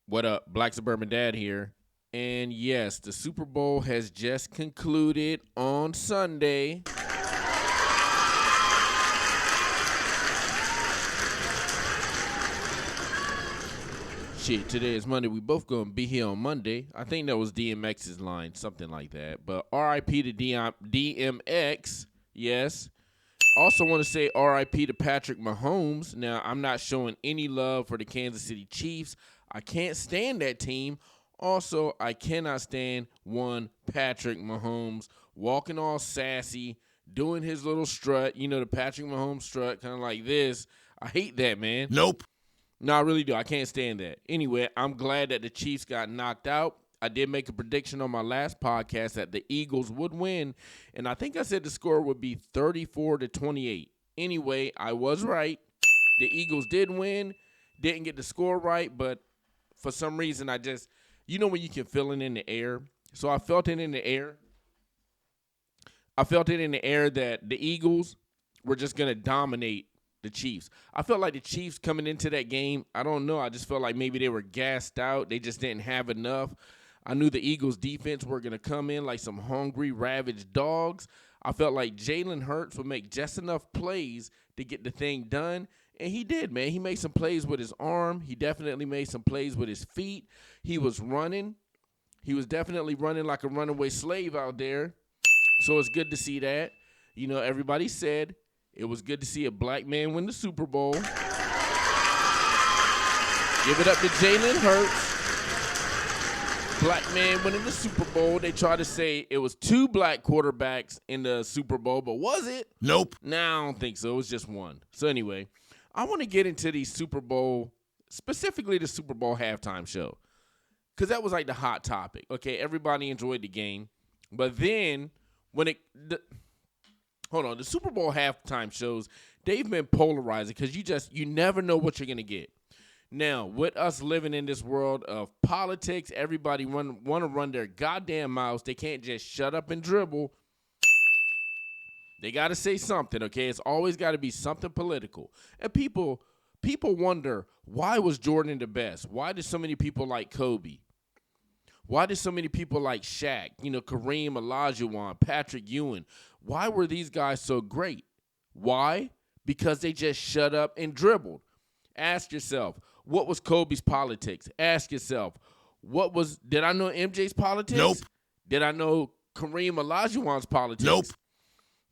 What up? Black Suburban Dad here. And yes, the Super Bowl has just concluded on Sunday. Shit, today is Monday. We both gonna be here on Monday. I think that was DMX's line, something like that. But RIP to DMX, yes. Also want to say RIP to Patrick Mahomes. Now, I'm not showing any love for the Kansas City Chiefs. I can't stand that team. Also, I cannot stand one Patrick Mahomes walking all sassy, doing his little strut. You know, the Patrick Mahomes strut, kind of like this. I hate that, man. Nope. No, I really do. I can't stand that. Anyway, I'm glad that the Chiefs got knocked out. I did make a prediction on my last podcast that the Eagles would win, and I think I said the score would be 34-28. Anyway, I was right. The Eagles did win. Didn't get the score right, but for some reason I just, you know when you can feel it in the air? So I felt it in the air. I felt it in the air that the Eagles were just going to dominate the Chiefs. I felt like the Chiefs coming into that game, I don't know, I just felt like maybe they were gassed out. They just didn't have enough. I knew the Eagles defense were going to come in like some hungry, ravaged dogs. I felt like Jalen Hurts would make just enough plays to get the thing done. And he did, man. He made some plays with his arm. He definitely made some plays with his feet. He was running. He was definitely running like a runaway slave out there. So it's good to see that. You know, everybody said it was good to see a black man win the Super Bowl. Give it up to Jalen Hurts. Black man winning the Super Bowl. They tried to say it was two black quarterbacks in the Super Bowl, but was it? Nope. No, I don't think so. It was just one. So anyway, I want to get into the Super Bowl, specifically the Super Bowl halftime show, because that was like the hot topic. Okay, everybody enjoyed the game, but then when the Super Bowl halftime shows, they've been polarizing because you never know what you're gonna get. Now, with us living in this world of politics, everybody want to run their goddamn mouths. They can't just shut up and dribble. They got to say something, okay? It's always got to be something political. And people wonder, why was Jordan the best? Why did so many people like Kobe? Why did so many people like Shaq, Kareem Olajuwon, Patrick Ewing? Why were these guys so great? Why? Because they just shut up and dribbled. Ask yourself, what was Kobe's politics? Ask yourself, did I know MJ's politics? Nope. Did I know Kareem Olajuwon's politics? Nope.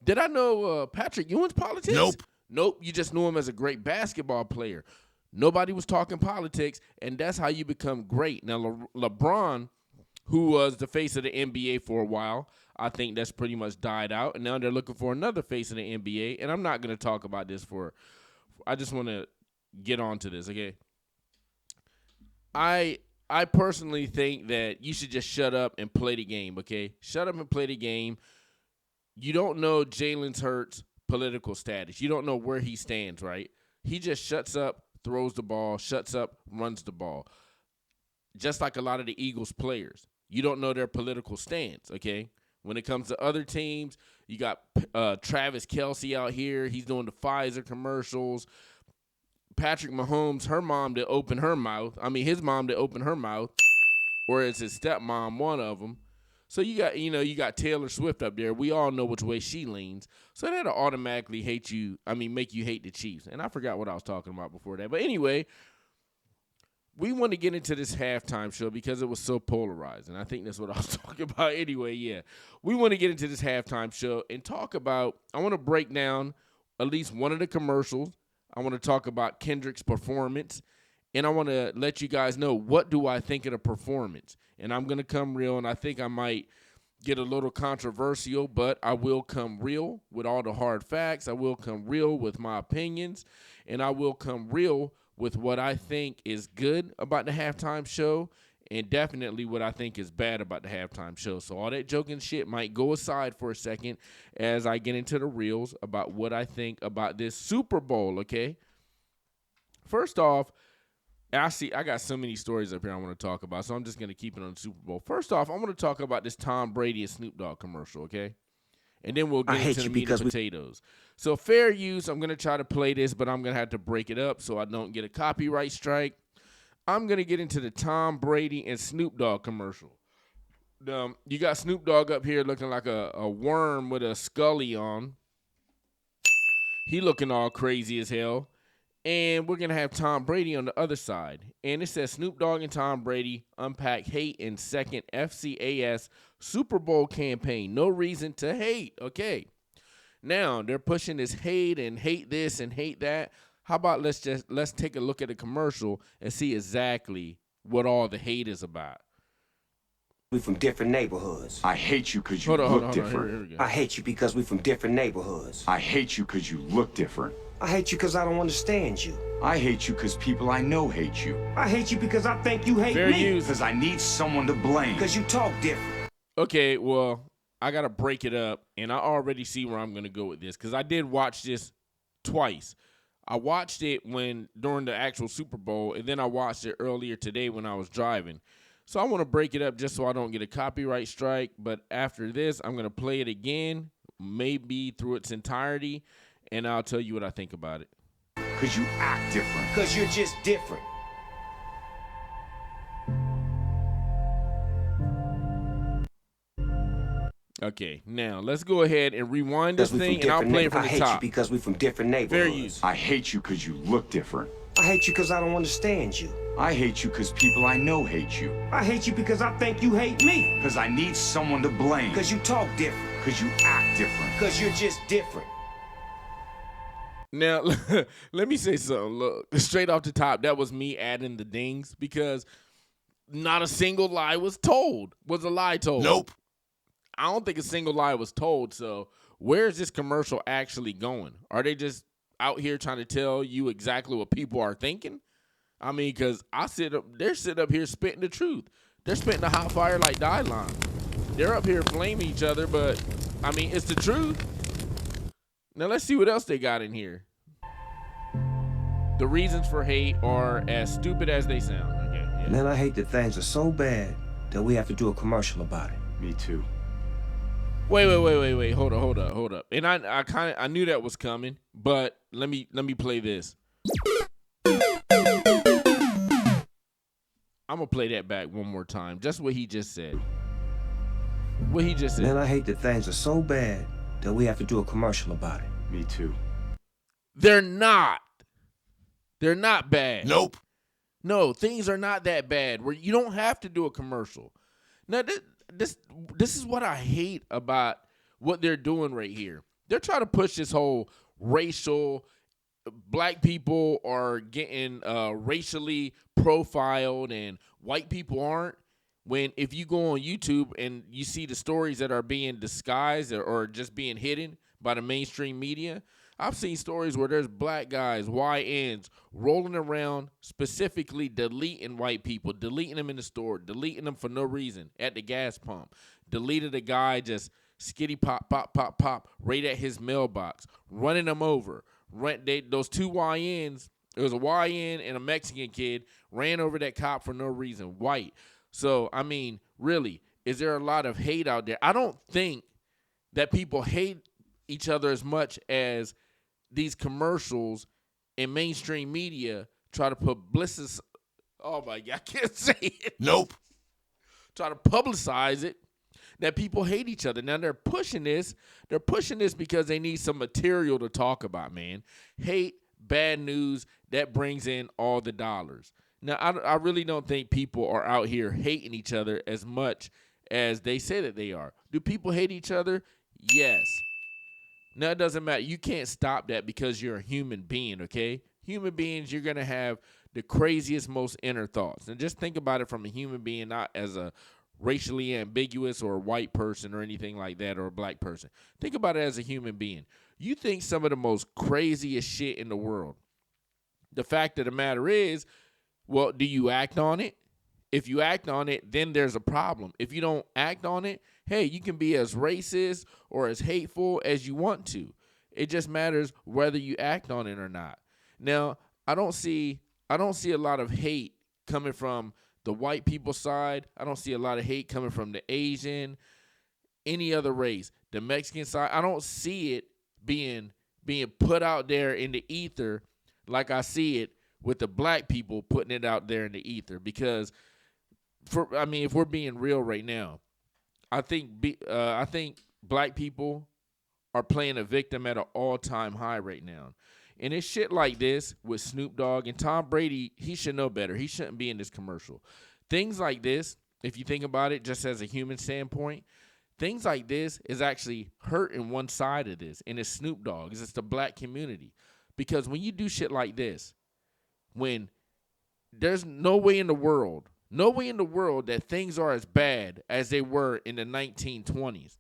Did I know Patrick Ewing's politics? Nope. Nope. You just knew him as a great basketball player. Nobody was talking politics, and that's how you become great. Now, LeBron, who was the face of the NBA for a while, I think that's pretty much died out, and now they're looking for another face of the NBA, and I'm not going to talk about this I just want to get on to this, okay? I personally think that you should just shut up and play the game, okay? Shut up and play the game. You don't know Jalen Hurts' political status. You don't know where he stands, right? He just shuts up, throws the ball, shuts up, runs the ball. Just like a lot of the Eagles players. You don't know their political stance, okay? When it comes to other teams, you got Travis Kelce out here. He's doing the Pfizer commercials. Patrick Mahomes, her mom to open her mouth. His mom to open her mouth. Or it's his stepmom, one of them. So you got Taylor Swift up there. We all know which way she leans. So that'll automatically make you hate the Chiefs. And I forgot what I was talking about before that. But anyway, we want to get into this halftime show because it was so polarizing. I think that's what I was talking about anyway, yeah. We want to get into this halftime show and talk about, I want to break down at least one of the commercials. I want to talk about Kendrick's performance. And I want to let you guys know, what do I think of the performance? And I'm going to come real, and I think I might get a little controversial, but I will come real with all the hard facts. I will come real with my opinions, and I will come real with what I think is good about the halftime show and definitely what I think is bad about the halftime show. So all that joking shit might go aside for a second as I get into the reels about what I think about this Super Bowl, okay? First off, I got so many stories up here I want to talk about, so I'm just going to keep it on the Super Bowl. First off, I want to talk about this Tom Brady and Snoop Dogg commercial, okay? And then we'll get into the meat and potatoes. So fair use, I'm going to try to play this, but I'm going to have to break it up so I don't get a copyright strike. I'm going to get into the Tom Brady and Snoop Dogg commercial. You got Snoop Dogg up here looking like a worm with a scully on. He looking all crazy as hell. And we're going to have Tom Brady on the other side. And it says Snoop Dogg and Tom Brady unpack hate in second FCAS Super Bowl campaign. No reason to hate. Okay. Now, they're pushing this hate and hate this and hate that. How about let's take a look at the commercial and see exactly what all the hate is about. We from different neighborhoods. I hate you because you look different. Here we go. I hate you because we from different neighborhoods. I hate you because you look different. I hate you because I don't understand you. I hate you because people I know hate you. I hate you because I think you hate me. Because I need someone to blame. Because you talk different. Okay, well, I got to break it up, and I already see where I'm going to go with this because I did watch this twice. I watched it during the actual Super Bowl, and then I watched it earlier today when I was driving. So I want to break it up just so I don't get a copyright strike. But after this, I'm going to play it again, maybe through its entirety, and I'll tell you what I think about it. Because you act different. Because you're just different. Okay, now let's go ahead and rewind this thing, and I'll play it from the top. I hate you because we from different neighborhoods. Fair use. I hate you because you look different. I hate you because I don't understand you. I hate you because people I know hate you. I hate you because I think you hate me. Because I need someone to blame. Because you talk different. Because you act different. Because you're just different. Now, let me say something. Look, straight off the top, that was me adding the dings because not a single lie was told. Was a lie told? Nope. I don't think a single lie was told. So where is this commercial actually going? Are they just out here trying to tell you exactly what people are thinking? I mean, because they're sitting up here spitting the truth. They're spitting the hot fire like Dylon. They're up here blaming each other, but, I mean, it's the truth. Now, let's see what else they got in here. The reasons for hate are as stupid as they sound. Okay, yeah. Man, I hate that things are so bad that we have to do a commercial about it. Me too. Wait. Hold up. And I knew that was coming, but let me play this. I'm gonna play that back one more time. Just what he just said. Man, I hate that things are so bad that we have to do a commercial about it. Me too. They're not. They're not bad. Nope. No, things are not that bad where you don't have to do a commercial. Now, this is what I hate about what they're doing right here. They're trying to push this whole racial, black people are getting racially profiled and white people aren't. When if you go on YouTube and you see the stories that are being disguised or just being hidden by the mainstream media, I've seen stories where there's black guys, YNs, rolling around specifically deleting white people, deleting them in the store, deleting them for no reason at the gas pump, deleted a guy just skitty pop, right at his mailbox, running them over. Those two YNs, there was a YN and a Mexican kid, ran over that cop for no reason, white. So, I mean, really, is there a lot of hate out there? I don't think that people hate each other as much as these commercials and mainstream media try to publicize. Oh my God, I can't say it. Nope. Try to publicize it that people hate each other. Now they're pushing this. They're pushing this because they need some material to talk about, man. Hate, bad news, that brings in all the dollars. Now, I really don't think people are out here hating each other as much as they say that they are. Do people hate each other? Yes. Now, it doesn't matter. You can't stop that because you're a human being, okay? Human beings, you're going to have the craziest, most inner thoughts. And just think about it from a human being, not as a racially ambiguous or a white person or anything like that, or a black person. Think about it as a human being. You think some of the most craziest shit in the world. The fact of the matter is, well, do you act on it? If you act on it, then there's a problem. If you don't act on it, hey, you can be as racist or as hateful as you want to. It just matters whether you act on it or not. Now, I don't see a lot of hate coming from the white people side. I don't see a lot of hate coming from the Asian, any other race. The Mexican side, I don't see it being put out there in the ether like I see it with the black people putting it out there in the ether. Because, if we're being real right now, I think black people are playing a victim at an all-time high right now. And it's shit like this with Snoop Dogg and Tom Brady. He should know better. He shouldn't be in this commercial. Things like this, if you think about it just as a human standpoint, things like this is actually hurting one side of this, and it's Snoop Dogg. It's the black community. Because when you do shit like this, when there's no way in the world that things are as bad as they were in the 1920s,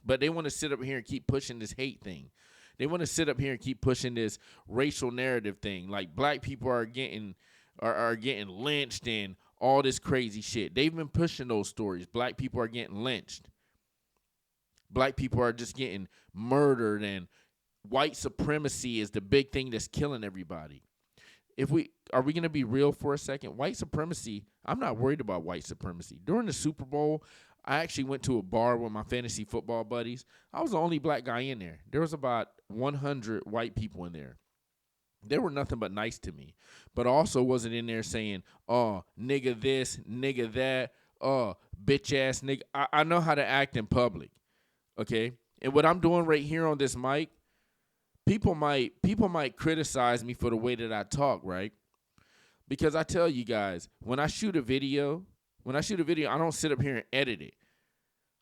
but they want to sit up here and keep pushing this hate thing. They want to sit up here and keep pushing this racial narrative thing. Like black people are getting lynched and all this crazy shit. They've been pushing those stories. Black people are getting lynched. Black people are just getting murdered, and white supremacy is the big thing that's killing everybody. Are we going to be real for a second? White supremacy, I'm not worried about white supremacy. During the Super Bowl, I actually went to a bar with my fantasy football buddies. I was the only black guy in there. There was about 100 white people in there. They were nothing but nice to me. But I also wasn't in there saying, oh, nigga this, nigga that, oh, bitch ass nigga. I know how to act in public, okay? And what I'm doing right here on this mic, people might criticize me for the way that I talk, right? Because I tell you guys, when I shoot a video, I don't sit up here and edit it.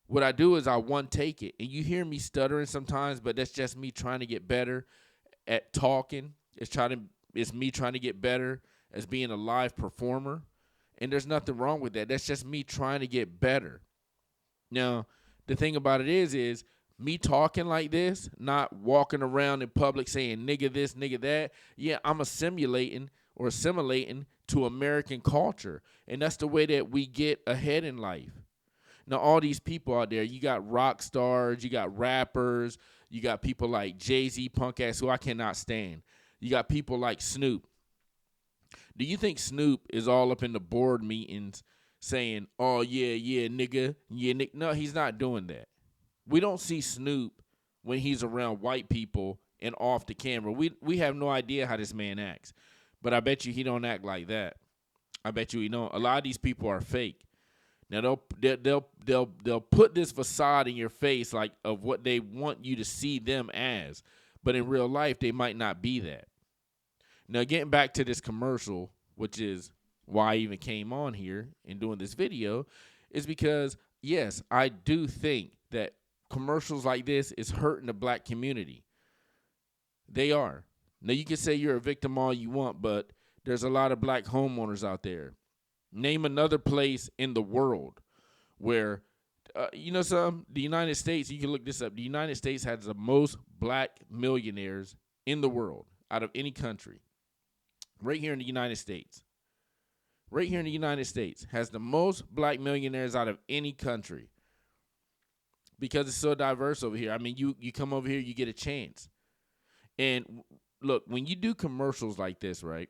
What I do is I one take it. And you hear me stuttering sometimes, but that's just me trying to get better at talking. It's me trying to get better as being a live performer. And there's nothing wrong with that. That's just me trying to get better. Now, the thing about it is me talking like this, not walking around in public saying nigga this, nigga that. Yeah, I'm assimilating to American culture. And that's the way that we get ahead in life. Now, all these people out there, you got rock stars, you got rappers, you got people like Jay-Z, punk ass, who I cannot stand. You got people like Snoop. Do you think Snoop is all up in the board meetings saying, oh, yeah, nigga, yeah, nigga? No, he's not doing that. We don't see Snoop when he's around white people and off the camera. We have no idea how this man acts. But I bet you he don't act like that. I bet you he don't. A lot of these people are fake. Now they'll put this facade in your face like of what they want you to see them as, but in real life they might not be that. Now getting back to this commercial, which is why I even came on here and doing this video, is because yes, I do think that commercials like this is hurting the black community. They are. Now you can say you're a victim all you want, but there's a lot of black homeowners out there. Name another place in the world where, the United States, you can look this up. The United States has the most black millionaires in the world out of any country. Right here in the United States. Right here in the United States has the most black millionaires out of any country. Because it's so diverse over here. I mean, you come over here, you get a chance. And look, when you do commercials like this, right,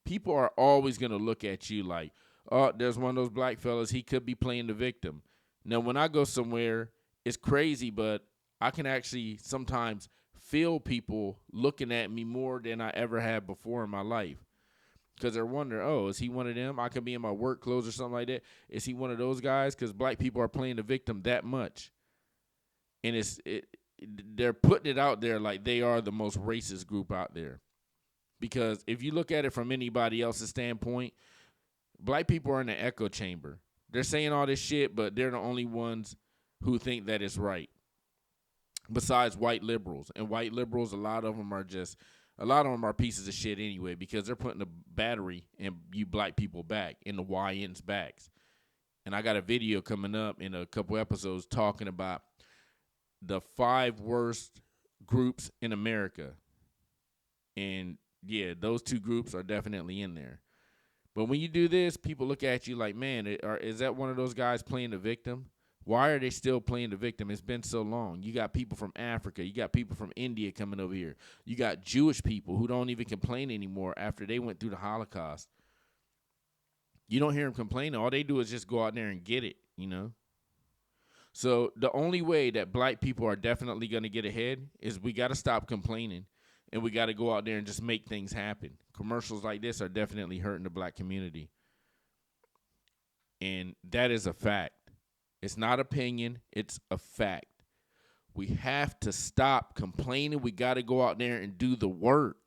people are always going to look at you like, oh, there's one of those black fellas. He could be playing the victim. Now, when I go somewhere, it's crazy, but I can actually sometimes feel people looking at me more than I ever have before in my life. Because they're wondering, oh, is he one of them? I could be in my work clothes or something like that. Is he one of those guys? Because black people are playing the victim that much. And they're putting it out there like they are the most racist group out there. Because if you look at it from anybody else's standpoint, black people are in an echo chamber. They're saying all this shit, but they're the only ones who think that it's right. Besides white liberals. And white liberals, a lot of them are pieces of shit anyway, because they're putting the battery in you black people back, in the YN's backs. And I got a video coming up in a couple episodes talking about the 5 worst groups in America. And yeah, those 2 groups are definitely in there. But when you do this, people look at you like, man, is that one of those guys playing the victim? Why are they still playing the victim? It's been so long. You got people from Africa. You got people from India coming over here. You got Jewish people who don't even complain anymore after they went through the Holocaust. You don't hear them complaining. All they do is just go out there and get it, you know? So the only way that black people are definitely going to get ahead is we got to stop complaining. and we got to go out there and just make things happen. Commercials like this are definitely hurting the black community. And that is a fact. It's not opinion, it's a fact. We have to stop complaining. We got to go out there and do the work.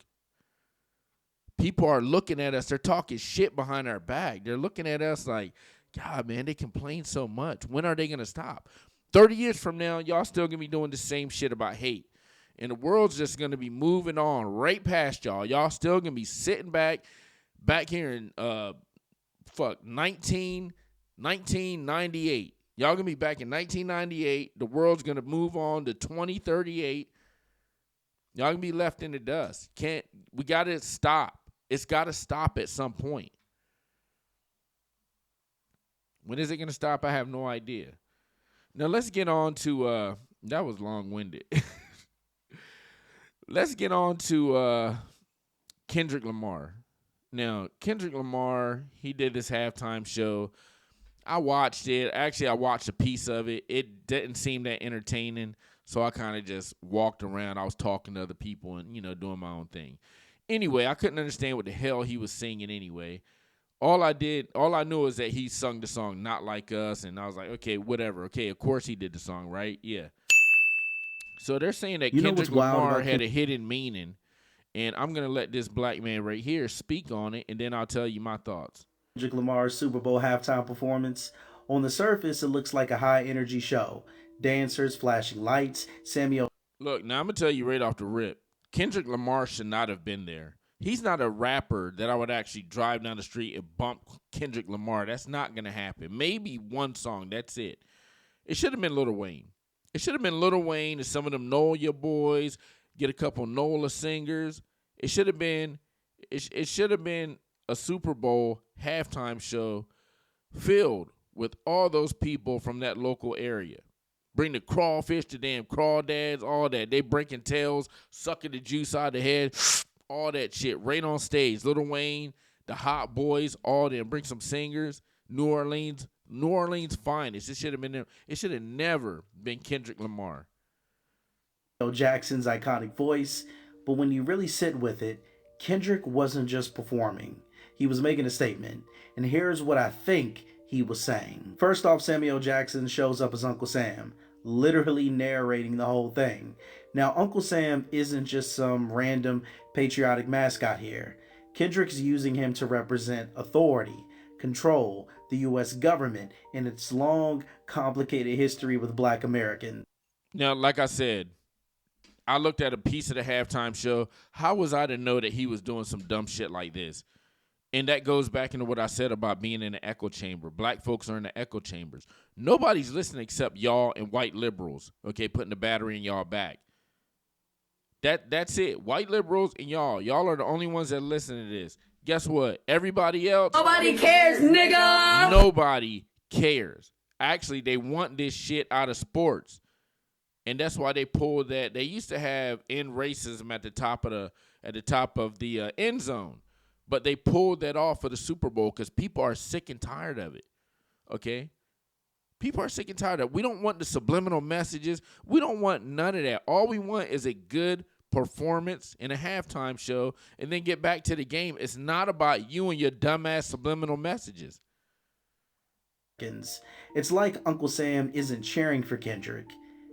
People are looking at us. They're talking shit behind our back. They're looking at us like, God, man, they complain so much. When are they going to stop? 30 years from now, y'all still going to be doing the same shit about hate. And the world's just going to be moving on right past y'all. Y'all still going to be sitting back here in 1998. Y'all going to be back in 1998. The world's going to move on to 2038. Y'all going to be left in the dust. We got to stop. It's got to stop at some point. When is it going to stop? I have no idea. Now, let's get on to, that was long-winded. Let's get on to Kendrick Lamar. Now, Kendrick Lamar, he did this halftime show. I watched it. Actually, I watched a piece of it. It didn't seem that entertaining, so I kind of just walked around. I was talking to other people and, doing my own thing. Anyway, I couldn't understand what the hell he was singing anyway. All I knew is that he sung the song Not Like Us, and I was like, okay, whatever. Okay, of course he did the song, right? Yeah. So they're saying that Kendrick Lamar had a hidden meaning, and I'm going to let this black man right here speak on it, and then I'll tell you my thoughts. Kendrick Lamar's Super Bowl halftime performance. On the surface, it looks like a high-energy show. Dancers, flashing lights, Samuel. Look, now I'm going to tell you right off the rip, Kendrick Lamar should not have been there. He's not a rapper that I would actually drive down the street and bump Kendrick Lamar. That's not going to happen. Maybe one song, that's it. It should have been Lil Wayne. It should have been Lil Wayne and some of them NOLA boys, get a couple NOLA singers. It should have been a Super Bowl halftime show filled with all those people from that local area. Bring the crawfish, the damn crawdads, all that. They breaking tails, sucking the juice out of the head, all that shit right on stage. Lil Wayne, the Hot Boys, all them. Bring some singers. New Orleans finest. It should have been them. It should have never been Kendrick Lamar. Jackson's iconic voice, but when you really sit with it, Kendrick wasn't just performing. He was making a statement, and here's what I think he was saying. First off, Samuel Jackson shows up as Uncle Sam, literally narrating the whole thing. Now, Uncle Sam isn't just some random patriotic mascot here. Kendrick's using him to represent authority, control, the U.S. government, and its long, complicated history with Black Americans. Now, like I said, I looked at a piece of the halftime show. How was I to know that he was doing some dumb shit like this? And that goes back into what I said about being in the echo chamber. Black folks are in the echo chambers. Nobody's listening except y'all and white liberals, okay, putting the battery in y'all back. That's it. White liberals and y'all. Y'all are the only ones that listen to this. Guess what? Everybody else. Nobody cares, nigga. Nobody cares. Actually, they want this shit out of sports. And that's why they pulled that. They used to have end racism at the top of the end zone. But they pulled that off for the Super Bowl because people are sick and tired of it, okay? People are sick and tired of it. We don't want the subliminal messages. We don't want none of that. All we want is a good performance in a halftime show and then get back to the game. It's not about you and your dumbass subliminal messages. It's like Uncle Sam isn't cheering for Kendrick.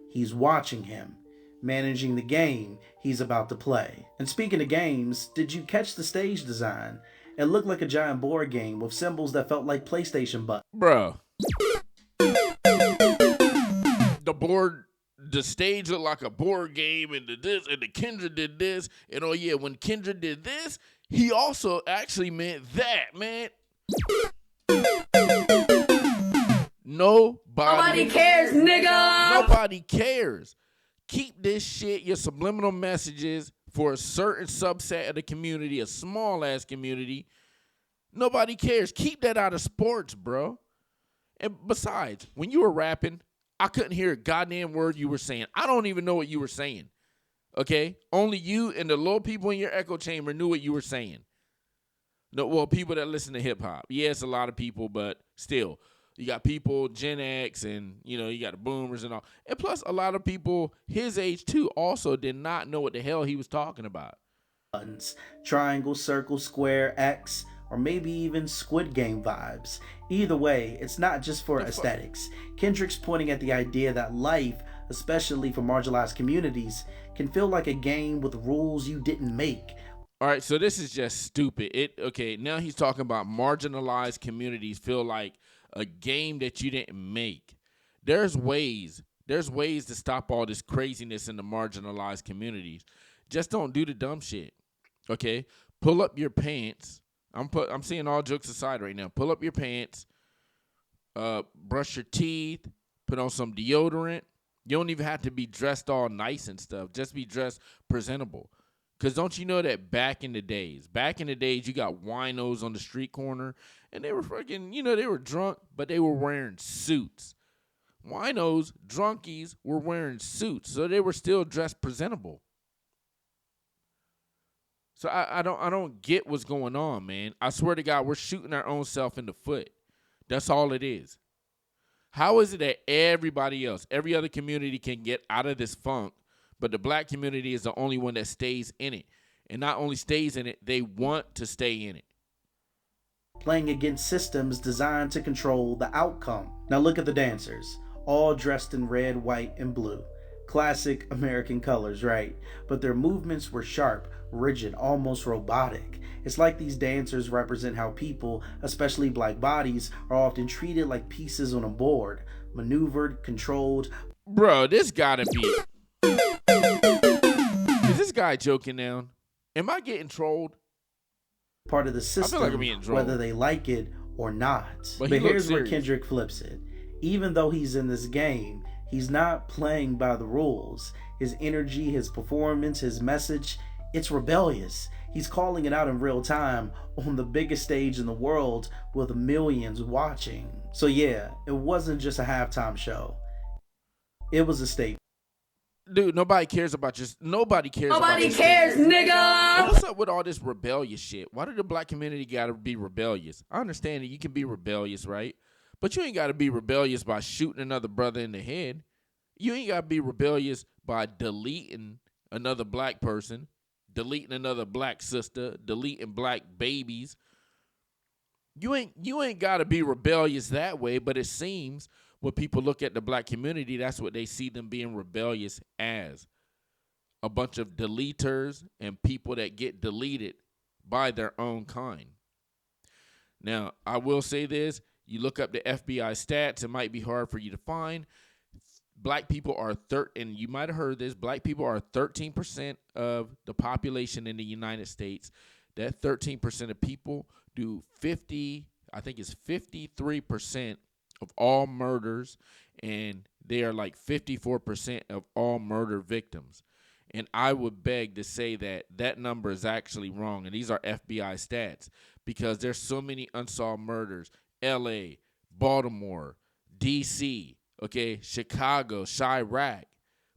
He's watching him, managing the game he's about to play. And speaking of games, did you catch the stage design? It looked like a giant board game with symbols that felt like PlayStation buttons. Bro. The stage looked like a board game, and the Kendra did this, and oh yeah, when Kendra did this, he also actually meant that, man. Nobody cares, nigga. Nobody cares. Keep this shit, your subliminal messages, for a certain subset of the community, a small-ass community. Nobody cares. Keep that out of sports, bro. And besides, when you were rapping, I couldn't hear a goddamn word you were saying. I don't even know what you were saying, okay? Only you and the little people in your echo chamber knew what you were saying. No, well, people that listen to hip-hop. Yeah, it's a lot of people, but still. You got people, Gen X, and, you got the boomers and all. And plus, a lot of people his age, too, also did not know what the hell he was talking about. buttons, triangle, circle, square, X, or maybe even Squid Game vibes. Either way, it's not just for aesthetics. Kendrick's pointing at the idea that life, especially for marginalized communities, can feel like a game with rules you didn't make. All right, so this is just stupid. Okay, now he's talking about marginalized communities feel like a game that you didn't make. There's ways to stop all this craziness in the marginalized communities. Just don't do the dumb shit. Okay? Pull up your pants. I'm saying all jokes aside right now. Pull up your pants. Brush your teeth. Put on some deodorant. You don't even have to be dressed all nice and stuff. Just be dressed presentable. Because don't you know that back in the days, you got winos on the street corner, and they were fucking, they were drunk, but they were wearing suits. Winos, drunkies, were wearing suits, so they were still dressed presentable. So I don't get what's going on, man. I swear to God, we're shooting our own self in the foot. That's all it is. How is it that everybody else, every other community can get out of this funk, but the black community is the only one that stays in it? And not only stays in it, they want to stay in it. Playing against systems designed to control the outcome. Now look at the dancers, all dressed in red, white, and blue. Classic American colors, right? But their movements were sharp, rigid, almost robotic. It's like these dancers represent how people, especially black bodies, are often treated like pieces on a board, maneuvered, controlled. Bro, this gotta be... Is this guy joking now? Am I getting trolled? Part of the system, I feel like I'm being trolled. whether they like it or not. But here's where serious. Kendrick flips it. Even though he's in this game, he's not playing by the rules. His energy, his performance, his message, it's rebellious. He's calling it out in real time on the biggest stage in the world with millions watching. So yeah, it wasn't just a halftime show. It was a statement. Dude, nobody cares about your... Nobody cares Nobody about cares, And nigga. what's up with all this rebellious shit? Why did the black community gotta be rebellious? I understand that you can be rebellious, right? But you ain't gotta be rebellious by shooting another brother in the head. You ain't gotta be rebellious by deleting another black person, deleting another black sister, deleting black babies. You ain't gotta be rebellious that way, but it seems when people look at the black community, that's what they see them being rebellious as. A bunch of deleters and people that get deleted by their own kind. Now, I will say this. You look up the FBI stats, it might be hard for you to find. Black people are, and you might have heard this, black people are 13% of the population in the United States. That 13% of people do 53% of all murders, and they are like 54% of all murder victims. And I would beg to say that that number is actually wrong, and these are FBI stats, because there's so many unsolved murders. L.A., Baltimore, D.C., okay, Chicago, Chirac,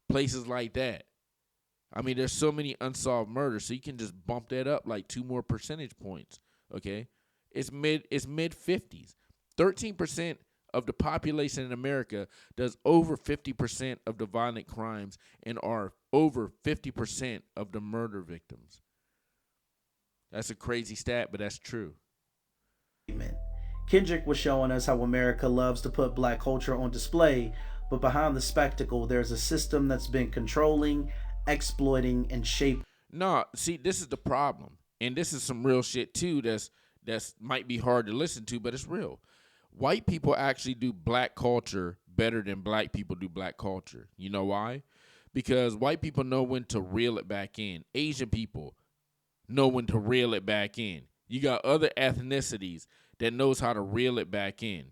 places like that. I mean, there's so many unsolved murders, so you can just bump that up like 2 more percentage points, okay? It's mid-50s. 13% of the population in America does over 50% of the violent crimes and are over 50% of the murder victims. That's a crazy stat, but that's true. Kendrick was showing us how America loves to put black culture on display, but behind the spectacle, there's a system that's been controlling, exploiting, and shaping. No, see, this is the problem. And this is some real shit, too, that's might be hard to listen to, but it's real. White people actually do black culture better than black people do black culture. You know why? Because white people know when to reel it back in. Asian people know when to reel it back in. You got other ethnicities that knows how to reel it back in.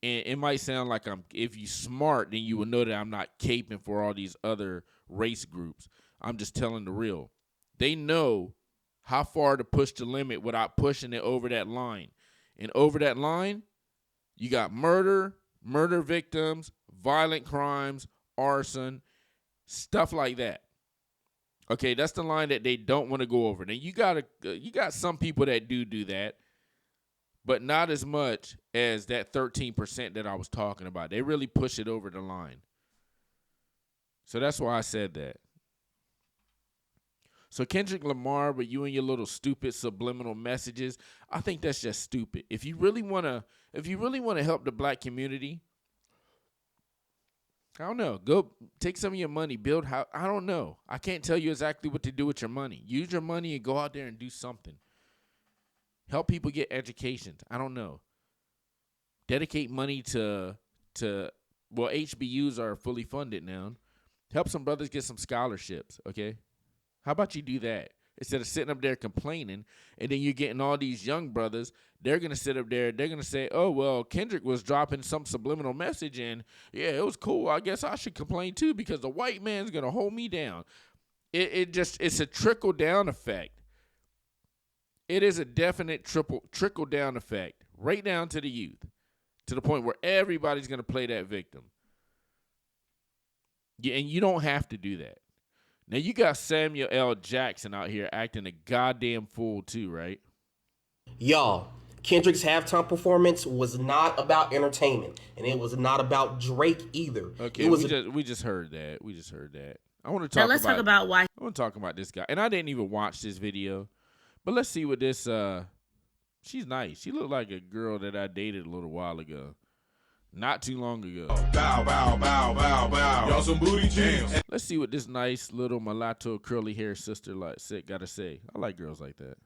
And it might sound like if you smart, then you will know that I'm not caping for all these other race groups. I'm just telling the real. They know how far to push the limit without pushing it over that line. And over that line, you got murder victims, violent crimes, arson, stuff like that. Okay, that's the line that they don't want to go over. Now you got some people that do that, but not as much as that 13% that I was talking about. They really push it over the line. So that's why I said that. So Kendrick Lamar, with you and your little stupid subliminal messages, I think that's just stupid. If you really wanna help the black community, I don't know. Go take some of your money, build how. I don't know. I can't tell you exactly what to do with your money. Use your money and go out there and do something. Help people get educations. I don't know. Dedicate money to well, HBUs are fully funded now. Help some brothers get some scholarships, okay? How about you do that? Instead of sitting up there complaining, and then you're getting all these young brothers, they're going to sit up there, they're going to say, oh, well, Kendrick was dropping some subliminal message, and yeah, it was cool. I guess I should complain too because the white man's going to hold me down. It's a trickle-down effect. It is a definite trickle-down effect, right down to the youth, to the point where everybody's going to play that victim. Yeah, and you don't have to do that. Now, you got Samuel L. Jackson out here acting a goddamn fool too, right? Y'all, Kendrick's halftime performance was not about entertainment, and it was not about Drake either. Okay, we just heard that. I want to talk. Now let's talk about why. I want to talk about this guy, and I didn't even watch this video, but let's see what this. She's nice. She looked like a girl that I dated a little while ago. Not too long ago. Bow, bow, bow, bow, bow. Y'all some booty jams. Let's see what this nice little mulatto curly hair sister gotta say. I like girls like that.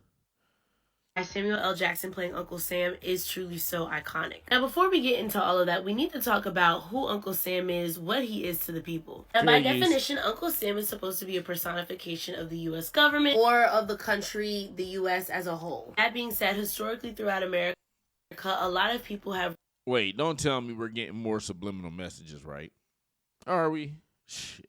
Samuel L. Jackson playing Uncle Sam is truly so iconic. Now, before we get into all of that, we need to talk about who Uncle Sam is, what he is to the people. Now, by definition, Uncle Sam is supposed to be a personification of the U.S. government or of the country, the U.S. as a whole. That being said, historically throughout America, a lot of people have... Wait, don't tell me we're getting more subliminal messages, right? Are we? Shit.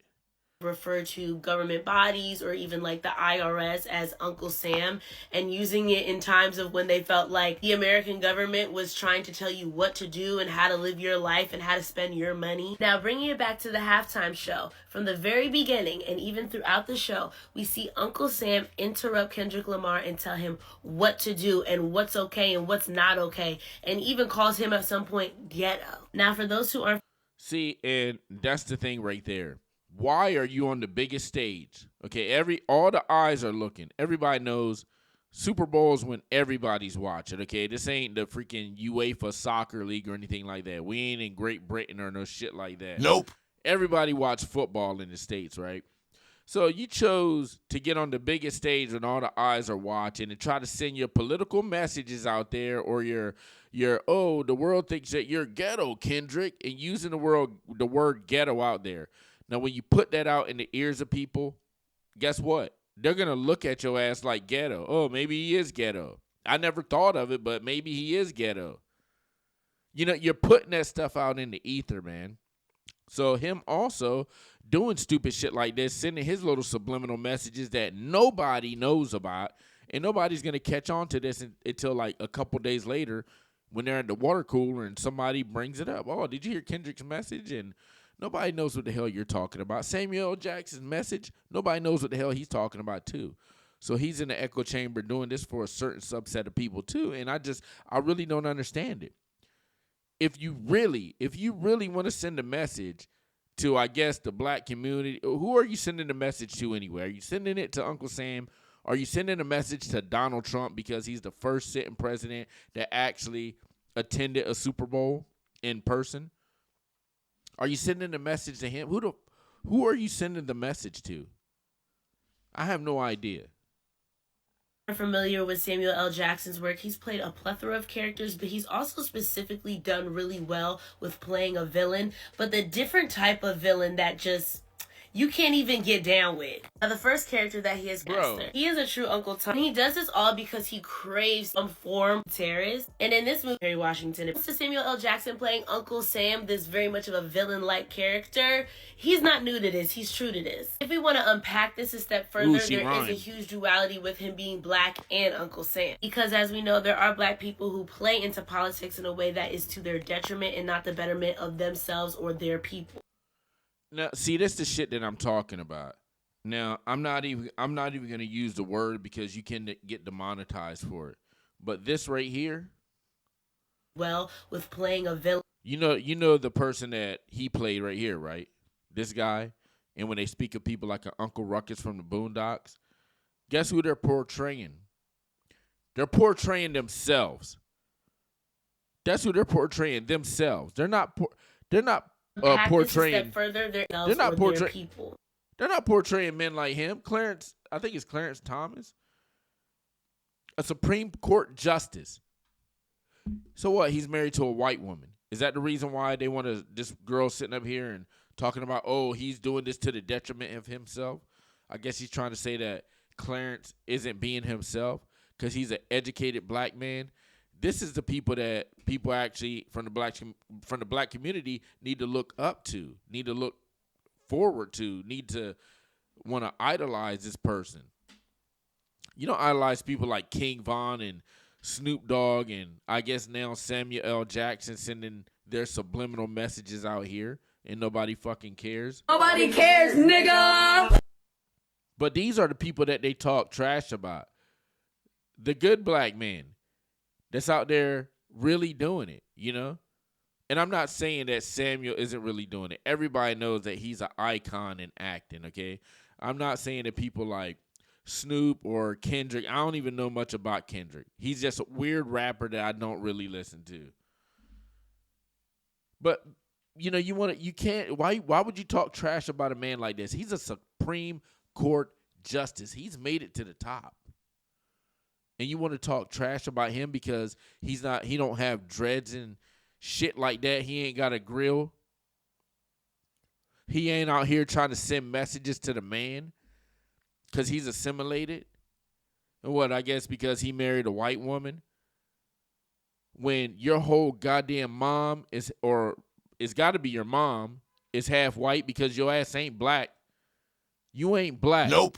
Refer to government bodies or even like the IRS as Uncle Sam, and using it in times of when they felt like the American government was trying to tell you what to do and how to live your life and how to spend your money. Now, bringing it back to the halftime show, from the very beginning and even throughout the show, we see Uncle Sam interrupt Kendrick Lamar and tell him what to do and what's okay and what's not okay, and even calls him at some point ghetto. Now, for those who aren't... See, and that's the thing right there. Why are you on the biggest stage? Okay, all the eyes are looking. Everybody knows Super Bowl's when everybody's watching. Okay, this ain't the freaking UEFA soccer league or anything like that. We ain't in Great Britain or no shit like that. Nope. Everybody watch football in the States, right? So you chose to get on the biggest stage when all the eyes are watching and try to send your political messages out there, or your the world thinks that you're ghetto, Kendrick, and using the word ghetto out there. Now, when you put that out in the ears of people, guess what? They're going to look at your ass like ghetto. Oh, maybe he is ghetto. I never thought of it, but maybe he is ghetto. You know, you're putting that stuff out in the ether, man. So him also doing stupid shit like this, sending his little subliminal messages that nobody knows about, and nobody's going to catch on to this until like a couple days later when they're at the water cooler and somebody brings it up. Oh, did you hear Kendrick's message? And nobody knows what the hell you're talking about. Samuel L. Jackson's message, nobody knows what the hell he's talking about too. So he's in the echo chamber doing this for a certain subset of people too, and I really don't understand it. If you really want to send a message to, I guess, the black community, who are you sending the message to anyway? Are you sending it to Uncle Sam? Are you sending a message to Donald Trump because he's the first sitting president that actually attended a Super Bowl in person? Are you sending a message to him? Who are you sending the message to? I have no idea. Familiar with Samuel L. Jackson's work, he's played a plethora of characters, but he's also specifically done really well with playing a villain, but the different type of villain that just you can't even get down with. Now, the first character that he is, he is a true Uncle Tom. And he does this all because he craves some form of terrorist. And in this movie, Harry Washington, it's to Samuel L. Jackson playing Uncle Sam, this very much of a villain-like character. He's not new to this. He's true to this. If we want to unpack this a step further, there is a huge duality with him being black and Uncle Sam. Because as we know, there are black people who play into politics in a way that is to their detriment and not the betterment of themselves or their people. Now, see, that's the shit that I'm talking about. Now, I'm not even going to use the word because you can get demonetized for it. But this right here, well, with playing a villain, you know the person that he played right here, right? This guy, and when they speak of people like an Uncle Ruckus from the Boondocks, Guess who they're portraying? They're portraying themselves. That's who they're portraying, themselves. They're not portraying. They're not portraying people. They're not portraying men like him. Clarence, I think it's Clarence Thomas, a Supreme Court justice. So what? He's married to a white woman. Is that the reason why they want this girl sitting up here and talking about, oh, he's doing this to the detriment of himself? I guess he's trying to say that Clarence isn't being himself because he's an educated black man. This is the people that people actually from the black community need to look up to, need to look forward to, need to want to idolize this person. You don't idolize people like King Von and Snoop Dogg and I guess now Samuel L. Jackson sending their subliminal messages out here and nobody fucking cares. Nobody cares, nigga. But these are the people that they talk trash about. The good black man that's out there really doing it, you know? And I'm not saying that Samuel isn't really doing it. Everybody knows that he's an icon in acting, okay? I'm not saying that people like Snoop or Kendrick, I don't even know much about Kendrick. He's just a weird rapper that I don't really listen to. But, you know, why would you talk trash about a man like this? He's a Supreme Court justice. He's made it to the top. And you want to talk trash about him because he don't have dreads and shit like that. He ain't got a grill. He ain't out here trying to send messages to the man because he's assimilated. And what, I guess because he married a white woman. When your whole goddamn mom it's got to be your mom, is half white because your ass ain't black. You ain't black. Nope.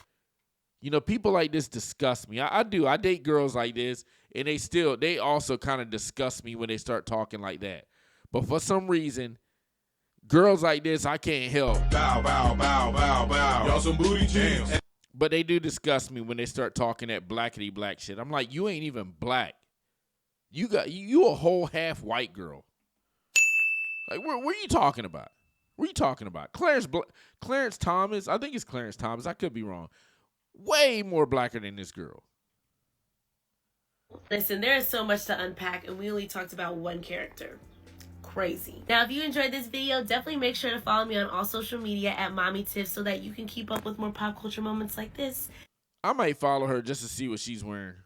You know, people like this disgust me. I do. I date girls like this, and they also kind of disgust me when they start talking like that. But for some reason, girls like this, I can't help. Bow, bow, bow, bow, bow. Y'all some booty jams. But they do disgust me when they start talking that blackity black shit. I'm like, you ain't even black. You a whole half white girl. Like, what are you talking about? What are you talking about? Clarence Thomas, I think it's Clarence Thomas. I could be wrong. Way more blacker than this girl. Listen, there is so much to unpack, and we only talked about one character. Crazy. Now, if you enjoyed this video, definitely make sure to follow me on all social media at Mommy Tiff so that you can keep up with more pop culture moments like this. I might follow her just to see what she's wearing.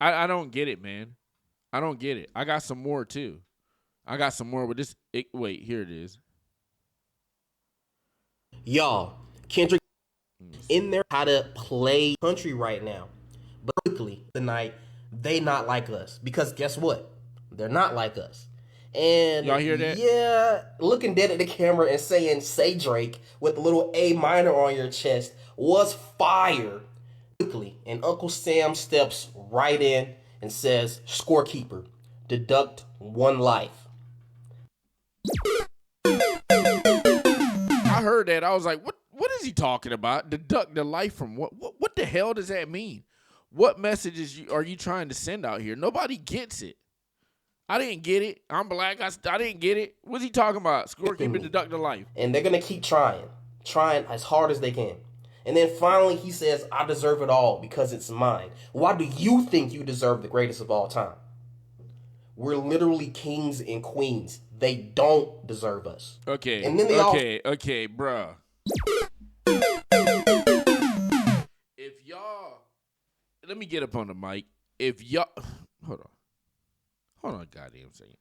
I don't get it, man. I don't get it. I got some more, too. I got some more with this. Wait, here it is. Y'all, Kendrick in there how to play country right now. But quickly tonight, they not like us. Because guess what? They're not like us. And y'all hear that? Yeah, looking dead at the camera and saying, say Drake, with a little A minor on your chest was fire. Quickly, and Uncle Sam steps right in and says, scorekeeper, deduct 1 life. I heard that. I was like, what is he talking about? Deduct the life from what? What the hell does that mean? What messages are you trying to send out here? Nobody gets it. I didn't get it. I'm black. I didn't get it. What's he talking about? Scorekeeper, deduct the life. And they're going to keep trying as hard as they can. And then finally he says, I deserve it all because it's mine. Why do you think you deserve the greatest of all time? We're literally kings and queens. They don't deserve us. Okay. And then they okay, bruh. If y'all, let me get up on the mic. If y'all, hold on, goddamn second.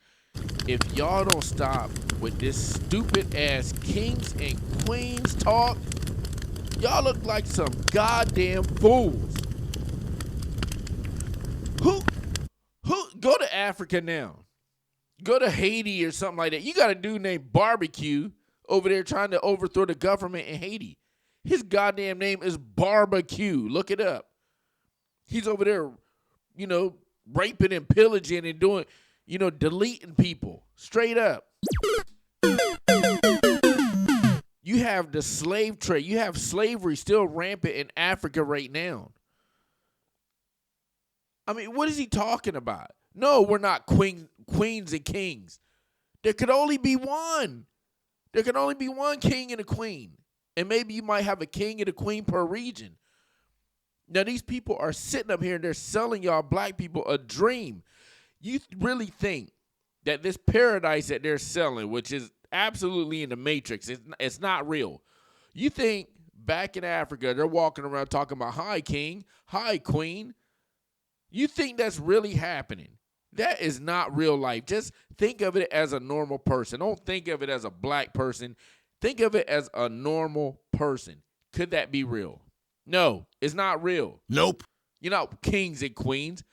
If y'all don't stop with this stupid ass kings and queens talk, y'all look like some goddamn fools. Who go to Africa now? Go to Haiti or something like that. You got a dude named Barbecue over there trying to overthrow the government in Haiti. His goddamn name is Barbecue. Look it up. He's over there, you know, raping and pillaging and doing, you know, deleting people. Straight up. You have the slave trade. You have slavery still rampant in Africa right now. I mean, what is he talking about? No, we're not queens and kings. There could only be one. There could only be one king and a queen. And maybe you might have a king and a queen per region. Now, these people are sitting up here and they're selling y'all black people a dream. You really think that this paradise that they're selling, which is absolutely in the Matrix, it's not real. You think back in Africa, they're walking around talking about, hi, king, hi, queen. You think that's really happening. That is not real life. Just think of it as a normal person. Don't think of it as a black person. Think of it as a normal person. Could that be real? No, it's not real. Nope. You're not kings and queens.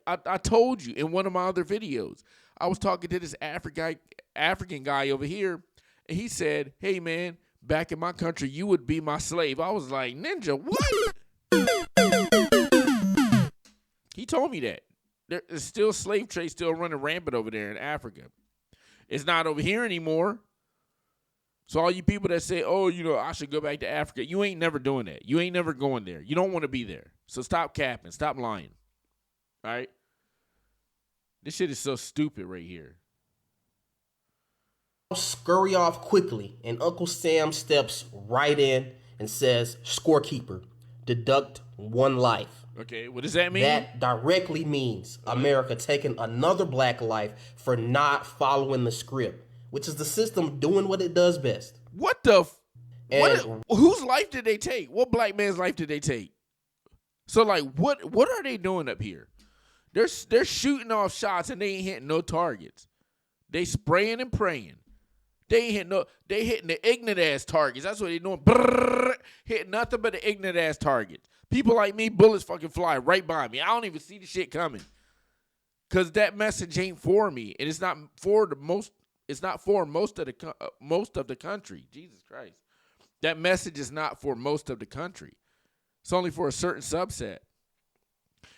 I told you in one of my other videos, I was talking to this African guy over here, and he said, hey, man, back in my country, you would be my slave. I was like, Ninja, what? He told me that. There's still slave trade still running rampant over there in Africa. It's not over here anymore. So all you people that say, oh, you know, I should go back to Africa, you ain't never doing that. You ain't never going there. You don't want to be there. So stop capping. Stop lying. All right? This shit is so stupid right here. Scurry off quickly, and Uncle Sam steps right in and says, scorekeeper, deduct 1 life. Okay, what does that mean? That directly means America taking another black life for not following the script, which is the system doing what it does best. What the whose life did they take? What black man's life did they take? So like what are they doing up here? They're shooting off shots and they ain't hitting no targets. They spraying and praying. They hitting the ignorant ass targets. That's what they doing. Brrr, hitting nothing but the ignorant ass targets. People like me, bullets fucking fly right by me. I don't even see the shit coming. Cause that message ain't for me, and it's not for most of the country. Jesus Christ, that message is not for most of the country. It's only for a certain subset.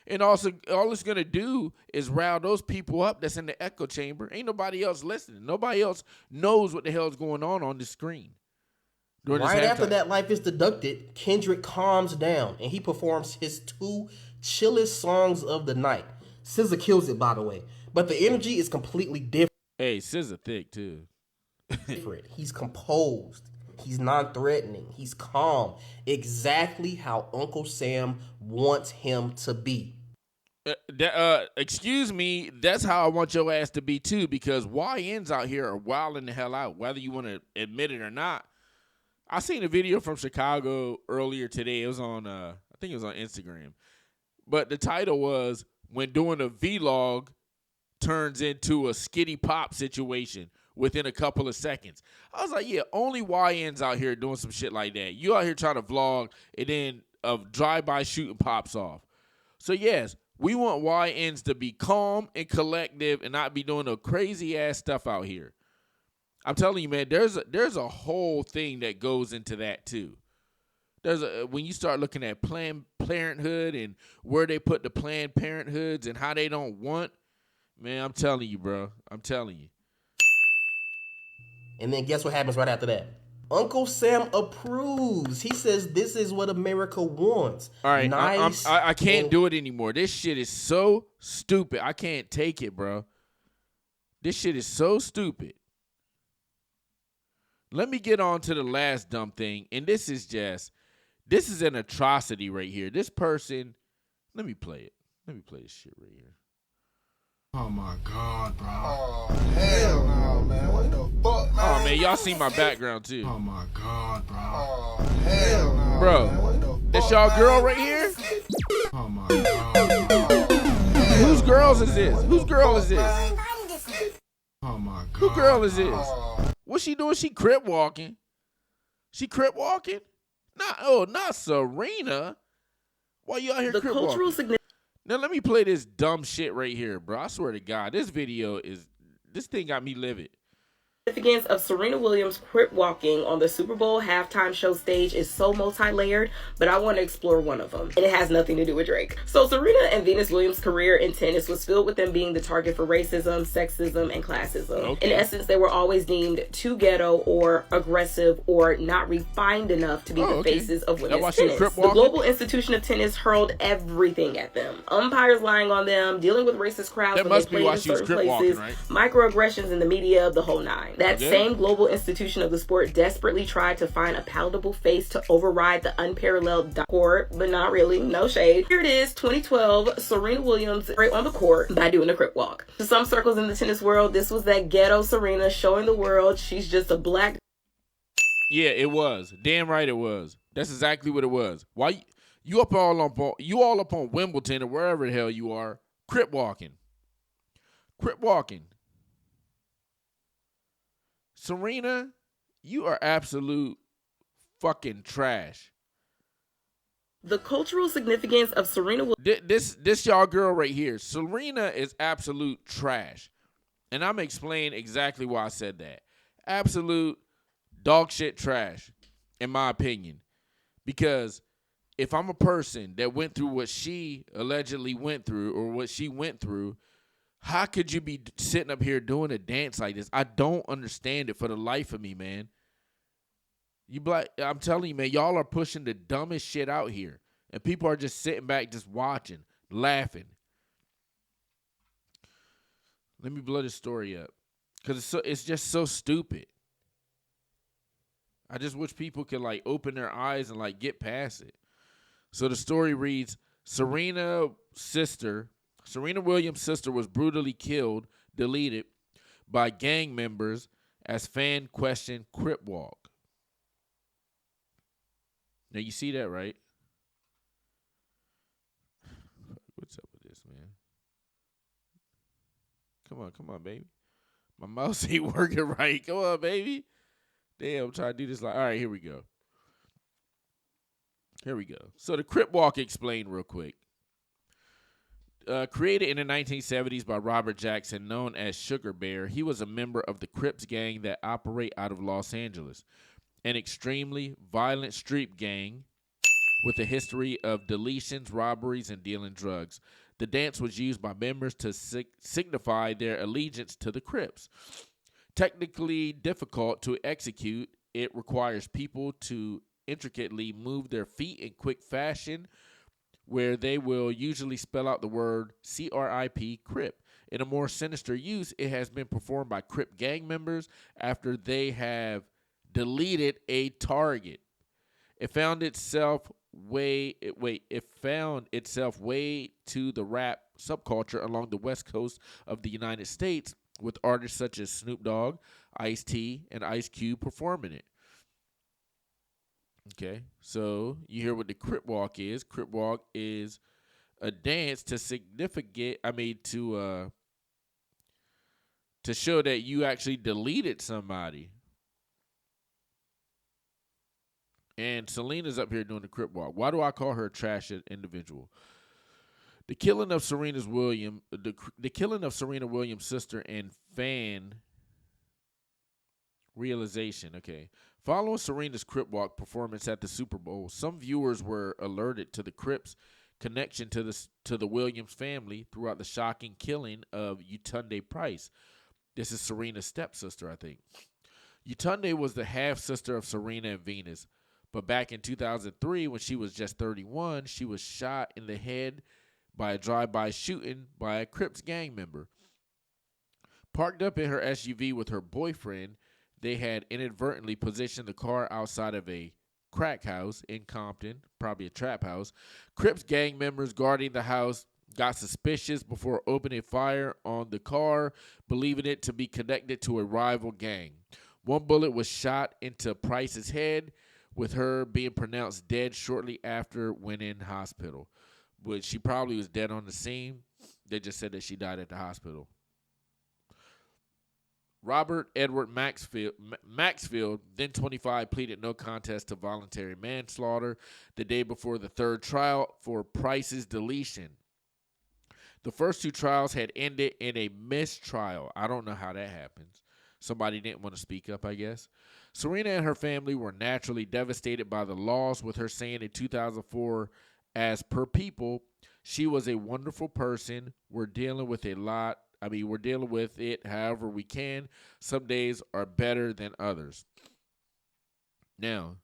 And also, all it's going to do is rile those people up that's in the echo chamber. Ain't nobody else listening. Nobody else knows what the hell's going on the screen. Right after that life is deducted, Kendrick calms down, and he performs his 2 chillest songs of the night. SZA kills it, by the way. But the energy is completely different. Hey, SZA thick, too. He's composed. He's non-threatening. He's calm. Exactly how Uncle Sam wants him to be. Excuse me, that's how I want your ass to be too, because YNs out here are wilding the hell out, whether you want to admit it or not. I seen a video from Chicago earlier today. It was on, I think it was on Instagram. But the title was, when doing a vlog turns into a skitty pop situation within a couple of seconds. I was like, yeah, only YNs out here doing some shit like that. You out here trying to vlog and then a drive-by shooting pops off. So yes, we want YNs to be calm and collective and not be doing no crazy ass stuff out here. I'm telling you, man, there's a whole thing that goes into that too. When you start looking at Planned Parenthood and where they put the Planned Parenthoods and how they don't want, man, I'm telling you, bro. I'm telling you. And then guess what happens right after that? Uncle Sam approves. He says this is what America wants. All right, nice. I can't do it anymore. This shit is so stupid. I can't take it, bro. This shit is so stupid. Let me get on to the last dumb thing. And this is an atrocity right here. This person, let me play it. Let me play this shit right here. Oh my God, bro. Oh, hell no, man. What the fuck, man? Oh, man, y'all see my background, too. Oh my God, bro. Oh, hell no, bro. Man. What the fuck, this y'all girl right here? Oh my God, bro. Whose girls is this? Whose girl is this? Oh my God. Who girl is this? What's she doing? She crip walking. She crip walking? Not Serena. Why you out here crip walking? Now let me play this dumb shit right here, bro. I swear to God, this thing got me livid. Significance of Serena Williams crip walking on the Super Bowl halftime show stage is so multi-layered, but I want to explore one of them, and it has nothing to do with Drake. So Serena and Venus Williams' career in tennis was filled with them being the target for racism, sexism, and classism. Okay. In essence, they were always deemed too ghetto or aggressive or not refined enough to be the faces of women's tennis. The Global Institution of Tennis hurled everything at them. Umpires lying on them, dealing with racist crowds when they played in certain places, microaggressions in the media, the whole nine. time. That same global institution of the sport desperately tried to find a palatable face to override the unparalleled court, but not really, no shade. Here it is, 2012, Serena Williams right on the court by doing a crip walk. To some circles in the tennis world, this was that ghetto Serena showing the world she's just a black. Yeah, it was. Damn right it was. That's exactly what it was. Why you all up on Wimbledon or wherever the hell you are, crip walking. Crip walking. Serena, you are absolute fucking trash. The cultural significance of Serena Williams. This y'all girl right here. Serena is absolute trash. And I'm explaining exactly why I said that. Absolute dog shit trash, in my opinion. Because if I'm a person that went through what she allegedly went through or what she went through, how could you be sitting up here doing a dance like this? I don't understand it for the life of me, man. I'm telling you, man, y'all are pushing the dumbest shit out here. And people are just sitting back, just watching, laughing. Let me blow this story up. Because it's just so stupid. I just wish people could, like, open their eyes and, like, get past it. So the story reads, Serena Williams' sister was brutally killed, deleted, by gang members as fan questioned crip walk. Now, you see that, right? What's up with this, man? Come on, baby. My mouse ain't working right. Come on, baby. Damn, I'm trying to do this like, all right, here we go. So the crip walk explained real quick. Created in the 1970s by Robert Jackson, known as Sugar Bear, he was a member of the Crips gang that operate out of Los Angeles, an extremely violent street gang with a history of deletions, robberies, and dealing drugs. The dance was used by members to signify their allegiance to the Crips. Technically difficult to execute, it requires people to intricately move their feet in quick fashion, where they will usually spell out the word C-R-I-P, Crip. In a more sinister use, it has been performed by Crip gang members after they have deleted a target. It found itself way to the rap subculture along the west coast of the United States, with artists such as Snoop Dogg, Ice-T, and Ice Cube performing it. Okay, so you hear what the crip walk is. Crip walk is a dance to show that you actually deleted somebody. And Selena's up here doing the crip walk. Why do I call her a trash individual? The killing of Serena Williams' sister and fan realization. Okay. Following Serena's crip walk performance at the Super Bowl, some viewers were alerted to the Crips' connection to the Williams family throughout the shocking killing of Yetunde Price. This is Serena's stepsister, I think. Yetunde was the half-sister of Serena and Venus, but back in 2003, when she was just 31, she was shot in the head by a drive-by shooting by a Crips gang member. Parked up in her SUV with her boyfriend, they had inadvertently positioned the car outside of a crack house in Compton, probably a trap house. Crips gang members guarding the house got suspicious before opening fire on the car, believing it to be connected to a rival gang. One bullet was shot into Price's head, with her being pronounced dead shortly after went in hospital. But she probably was dead on the scene. They just said that she died at the hospital. Robert Edward Maxfield, then 25, pleaded no contest to voluntary manslaughter the day before the third trial for Price's deletion. The first two trials had ended in a mistrial. I don't know how that happens. Somebody didn't want to speak up, I guess. Serena and her family were naturally devastated by the loss, with her saying in 2004, as per People, she was a wonderful person. We're dealing with it however we can. Some days are better than others. Now,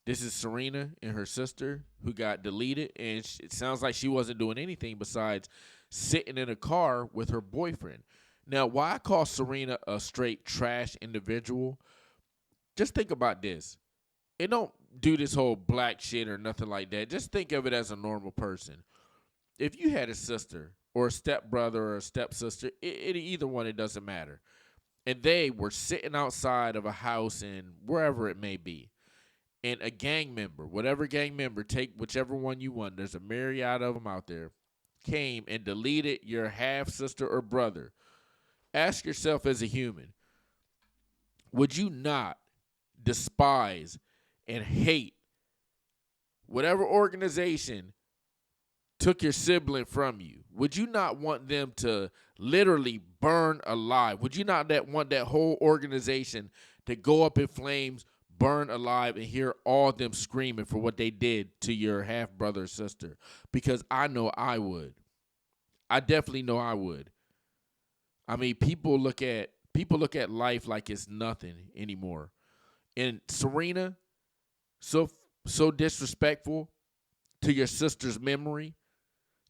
this is Serena and her sister who got deleted, and it sounds like she wasn't doing anything besides sitting in a car with her boyfriend. Now, why I call Serena a straight trash individual, just think about this. And don't do this whole black shit or nothing like that. Just think of it as a normal person. If you had a sister or a stepbrother or a stepsister, either one, it doesn't matter. And they were sitting outside of a house in wherever it may be. And a gang member, whatever gang member, take whichever one you want, there's a myriad of them out there, came and deleted your half-sister or brother. Ask yourself as a human, would you not despise and hate whatever organization took your sibling from you? Would you not want them to literally burn alive? Would you not want that whole organization to go up in flames, burn alive, and hear all of them screaming for what they did to your half-brother or sister? Because I know I would. I definitely know I would. I mean, people look at life like it's nothing anymore. And Serena, so disrespectful to your sister's memory.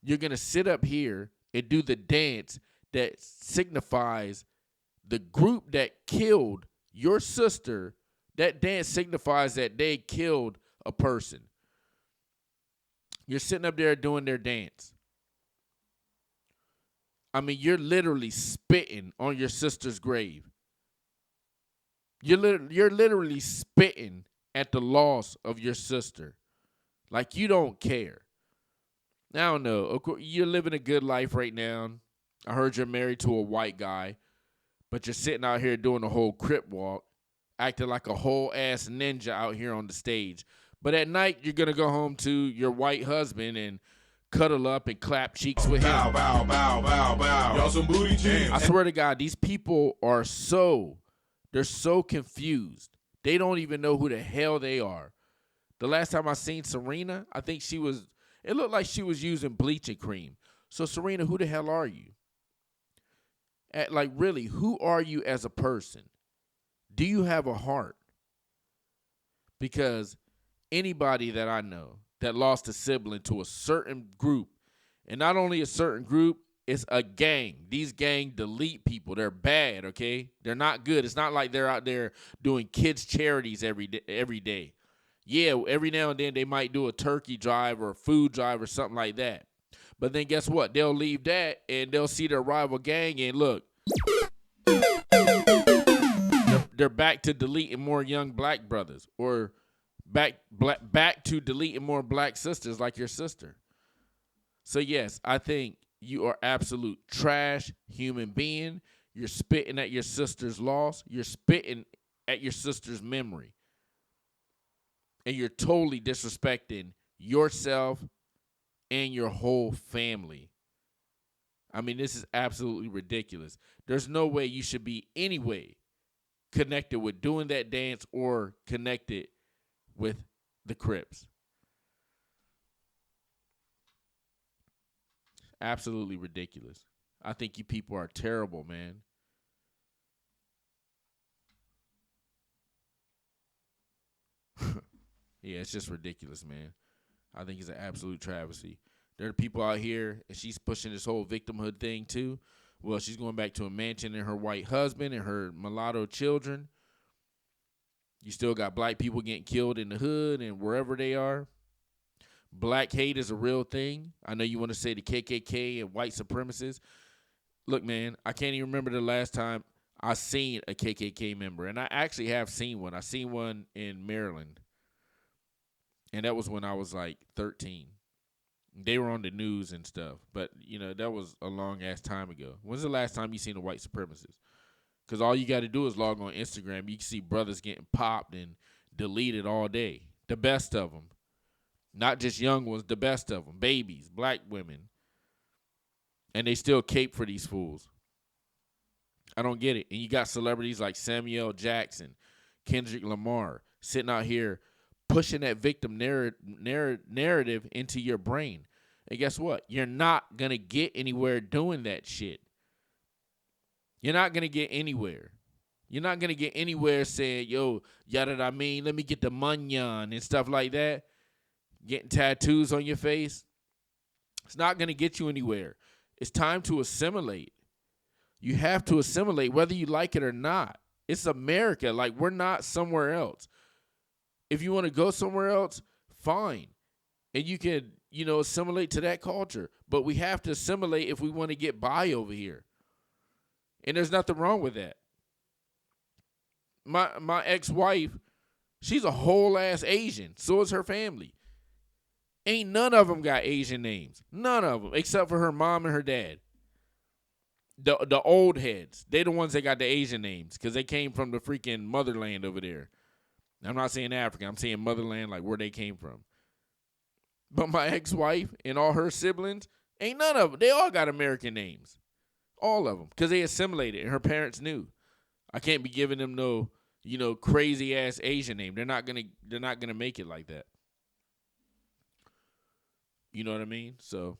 You're going to sit up here and do the dance that signifies the group that killed your sister. That dance signifies that they killed a person. You're sitting up there doing their dance. I mean, you're literally spitting on your sister's grave. You're literally spitting at the loss of your sister. Like you don't care. I don't know. Of course, you're living a good life right now. I heard you're married to a white guy, but you're sitting out here doing a whole crip walk, acting like a whole ass ninja out here on the stage. But at night, you're going to go home to your white husband and cuddle up and clap cheeks with him. Bow, bow, bow, bow, bow. Y'all some booty jams. I swear to God, these people are they're so confused. They don't even know who the hell they are. The last time I seen Serena, I think it looked like she was using bleaching cream. So Serena, who the hell are you? Like really, who are you as a person? Do you have a heart? Because anybody that I know that lost a sibling to a certain group, and not only a certain group, it's a gang. These gang delete people. They're bad, okay? They're not good. It's not like they're out there doing kids' charities every day. Yeah, every now and then they might do a turkey drive or a food drive or something like that. But then guess what? They'll leave that and they'll see their rival gang and look. They're back to deleting more young black brothers or back to deleting more black sisters like your sister. So yes, I think you are absolute trash human being. You're spitting at your sister's loss. You're spitting at your sister's memory. And you're totally disrespecting yourself and your whole family. I mean, this is absolutely ridiculous. There's no way you should be any way connected with doing that dance or connected with the Crips. Absolutely ridiculous. I think you people are terrible, man. Yeah, it's just ridiculous, man. I think it's an absolute travesty. There are people out here, and she's pushing this whole victimhood thing, too. Well, she's going back to a mansion and her white husband and her mulatto children. You still got black people getting killed in the hood and wherever they are. Black hate is a real thing. I know you want to say the KKK and white supremacists. Look, man, I can't even remember the last time I seen a KKK member. And I actually have seen one. I seen one in Maryland. And that was when I was like 13. They were on the news and stuff. But, you know, that was a long-ass time ago. When's the last time you seen a white supremacist? Because all you got to do is log on Instagram. You can see brothers getting popped and deleted all day. The best of them. Not just young ones, the best of them. Babies, black women. And they still cape for these fools. I don't get it. And you got celebrities like Samuel Jackson, Kendrick Lamar, sitting out here pushing that victim narrative into your brain. And guess what? You're not going to get anywhere doing that shit. You're not going to get anywhere. You're not going to get anywhere saying, yo, yada I mean, let me get the munyan and stuff like that. Getting tattoos on your face. It's not going to get you anywhere. It's time to assimilate. You have to assimilate whether you like it or not. It's America. Like, we're not somewhere else. If you want to go somewhere else, fine. And you can, assimilate to that culture. But we have to assimilate if we want to get by over here. And there's nothing wrong with that. My ex-wife, she's a whole ass Asian. So is her family. Ain't none of them got Asian names. None of them, except for her mom and her dad. The old heads. They the ones that got the Asian names because they came from the freaking motherland over there. I'm not saying Africa. I'm saying motherland, like where they came from. But my ex-wife and all her siblings, ain't none of them. They all got American names. All of them. Because they assimilated and her parents knew. I can't be giving them no, crazy ass Asian name. They're not gonna make it like that. You know what I mean? So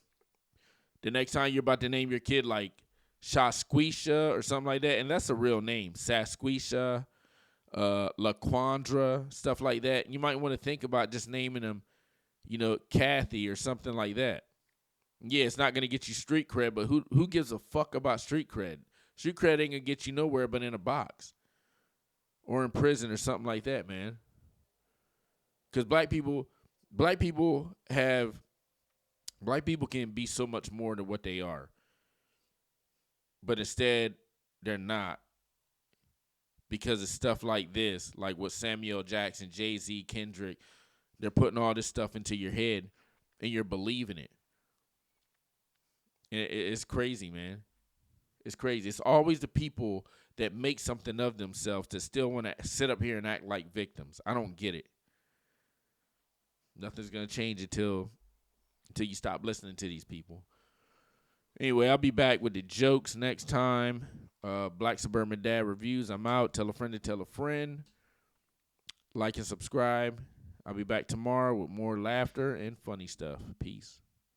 the next time you're about to name your kid like Shasquisha or something like that, and that's a real name, Sasquisha, LaQuandra, stuff like that. You might want to think about just naming them, Kathy or something like that. Yeah, it's not gonna get you street cred, but who gives a fuck about street cred? Street cred ain't gonna get you nowhere but in a box or in prison or something like that, man. Because black people can be so much more than what they are. But instead, they're not. Because of stuff like this, like what Samuel Jackson, Jay-Z, Kendrick, they're putting all this stuff into your head and you're believing it. And it's crazy, man. It's crazy. It's always the people that make something of themselves that still want to sit up here and act like victims. I don't get it. Nothing's going to change until you stop listening to these people. Anyway, I'll be back with the jokes next time. Black Suburban Dad Reviews. I'm out. Tell a friend to tell a friend. Like and subscribe. I'll be back tomorrow with more laughter and funny stuff. Peace.